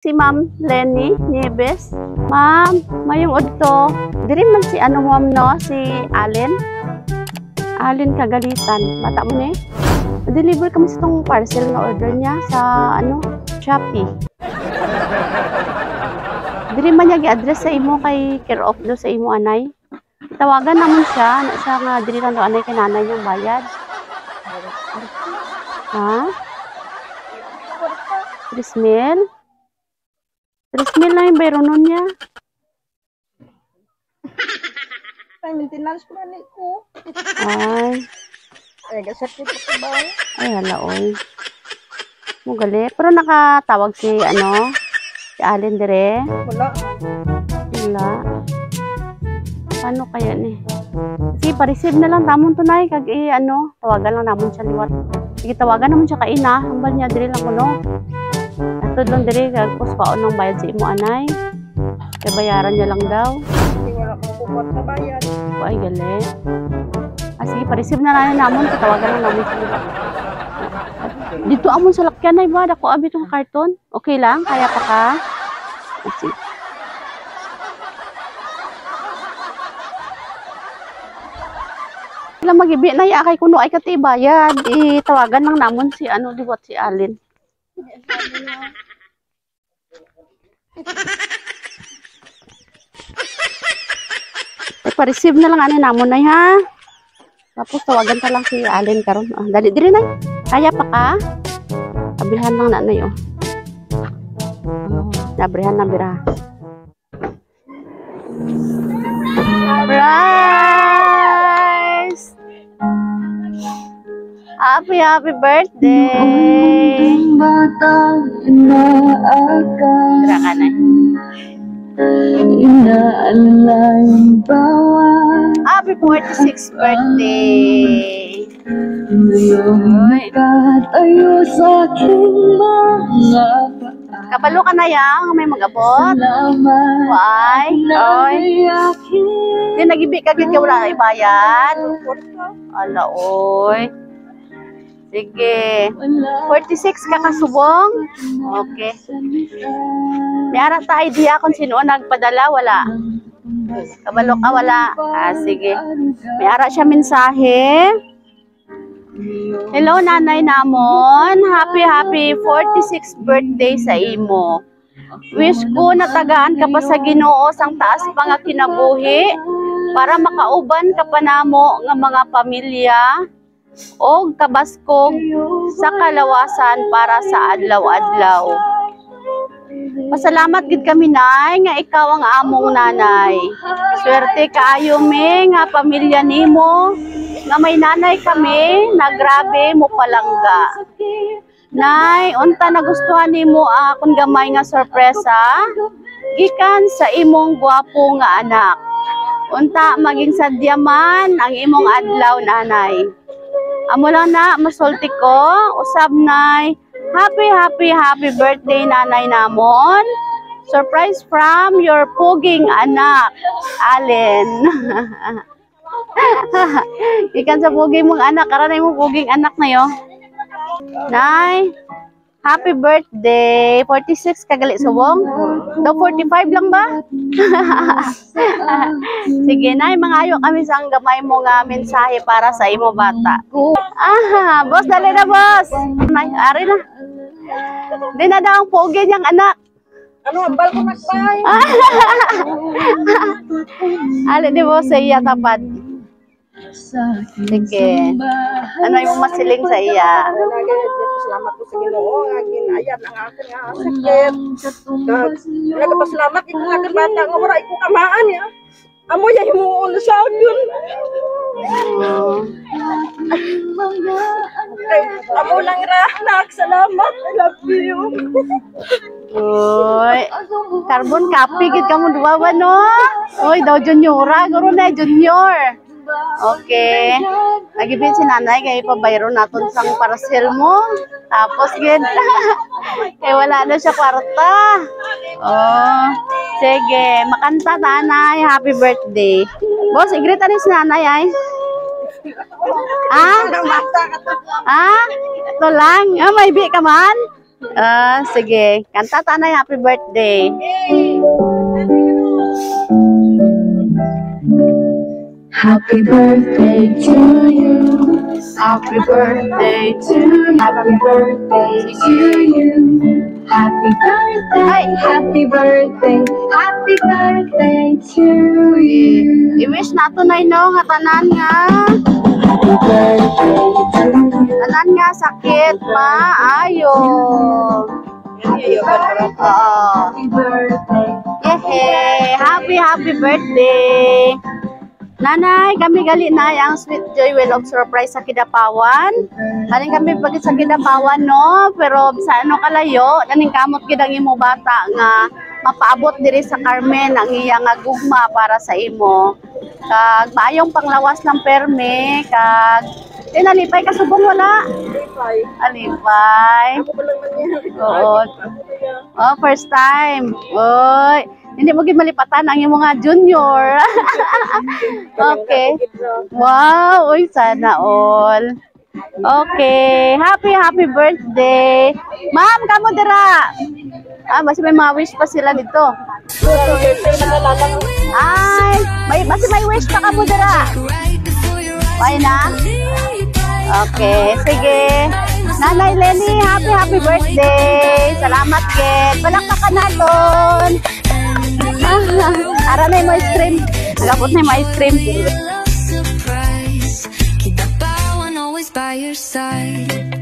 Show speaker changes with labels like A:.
A: Si Ma'am Lenny Nieves. Ma'am, mayong udto. Diri man si ano ma'am no, si Allen. Allen Kagalitan. Bata mo ni. Deliver kami sa tong parcel na order niya sa ano, Shopee. Diri man niya gi-address sa imo kay care of do sa imo anay. Tawagan naman siya, na siya nga diri lang do anay kay nanay niyang bayad. Ha? Trismil? Trismil lang yung bayro nun niya.
B: Ay, maintenance ko na ko.
A: Ay.
B: Ay, gasakit ko ba?
A: Ay, hala, oy. Mugali. Pero nakatawag si, ano, si Allen dire.
B: Wala.
A: Wala. Paano kaya ni? Sige, pa-receive na lang. Tamon tunay. Kag, ano, tawagan lang naman siya liwat. Sige, tawagan naman siya kaina. Hambal niya dire lang kuno. Atod lang dire. Kag, kuspaon ng bayad sa imo anay. Kaya bayaran niya lang daw.
B: Hindi wala kang kupot na bayad.
A: Ay, gali. Sige, pa-receive na lang naman. Tawagan lang naman siya liwat. Dito amon sa lakyan na iba. Dako abi itong karton. Okay lang? Kaya pa ka? Sige. Lang magibi na kay kuno ay katibayad. Tawagan lang namon si ano liwat si Allen. Pa-receive na lang ani namon nay ha. Tapos tawagan ta lang si Allen karon. Dali diri nay. Kaya pa ka? Abilhan lang na nay oh. Nabrihan na bira. Surprise! Happy birthday! Tira ka na. Happy 46th birthday! Kabalo ka na yang may mag-abot. Why? Oy. Di nagibi ka gid ka wala ibayad. Ala oy. Sige. 46 ka kasubong? Okay. May ara ta idea kung sino nagpadala wala. Kabalo ka wala. Sige. May ara siya mensahe. Hello nanay namon, happy 46th birthday sa imo. Wish ko natagaan ka pa sa Ginoo sang taas pa nga kinabuhi para makauban ka pa namo nga mga pamilya o kabaskog sa kalawasan para sa adlaw-adlaw. Pasalamat gid kami nay nga ikaw ang among nanay. Swerte kaayo me nga pamilya nimo nga may nanay kami na grabe mo palangga. Nay, unta nagustuhan nimo akong gamay nga sorpresa gikan sa imong gwapo nga anak. Unta maging sadyaman ang imong adlaw nanay. Amo lang na masulti ko usab nay. Happy birthday nanay namon. Surprise from your puging anak, Allen. Ikan sa puging mong anak, karanay mo puging anak na yo. Nay, happy birthday. 46 kagali subong. Do 45 lang ba? Sige nay, mangayo kami sa gamay mo nga mensahe para sa imo bata. Boss, dali na boss. Nay, ari na. Di na daw ang pugi niyang anak.
B: Ano, ambal ko nagbay.
A: Ali di boss sa iya tapad. Sige. Ano yung masiling sa iya?
B: Salamat po sa Ginoo nga ginayad ang akin nga sakit. Nagpasalamat iko nga bata nga wala iko kamaan ya. Amo ya himuon sa akin. Amo lang ra nak salamat. I love you.
A: Uy, carbon copy gid kamo duwa ba no? Uy, daw juniora, guro na junior. Okay. Nagibin si nanay kay pabayro naton sang parcel mo. Tapos gid. Kay wala na siya kwarta. Oh. Sige, makanta nanay. Happy birthday. Boss, i-greet ani si nanay ay. Ah? Ah? Ito lang. May bi ka man? Sige. Kanta tanay, happy birthday.
C: Happy birthday to you. Happy birthday to you. Happy birthday to you. Happy birthday.
A: Ay.
C: Happy birthday. Happy birthday to you.
A: I-wish nato na no, nga tanan nga.
C: Happy birthday to you.
A: Tanan nga sakit, maayo. Oo.
C: Happy birthday.
A: Yehey! Happy birthday! Nanay, kami gali na ang Sweet Joy Well of Surprise sa Kidapawan. Kaling kami pagit sa Kidapawan, no? Pero sa ano kalayo, naning kamot kidang imo bata nga mapaabot diri sa Carmen ang iya nga gugma para sa imo. Kag maayong panglawas ng perme, kag nalipay ka subong wala? Alipay.
B: Ako pa lang man yan.
A: Oo. Oh, first time. Oy, hindi mo malipatan ang iyong mga junior. Okay. Wow, uy, sana all. Okay, happy birthday. Ma'am, kamo dira. Basta may mga wish pa sila dito. Ay, basta may wish pa kamo dira. Bye na. Okay, sige. Nanay Lenny, happy birthday. Salamat, Ken. Palakpakan natin. Ara na yung ice cream. Nagapot na yung ice cream.
D: By your side.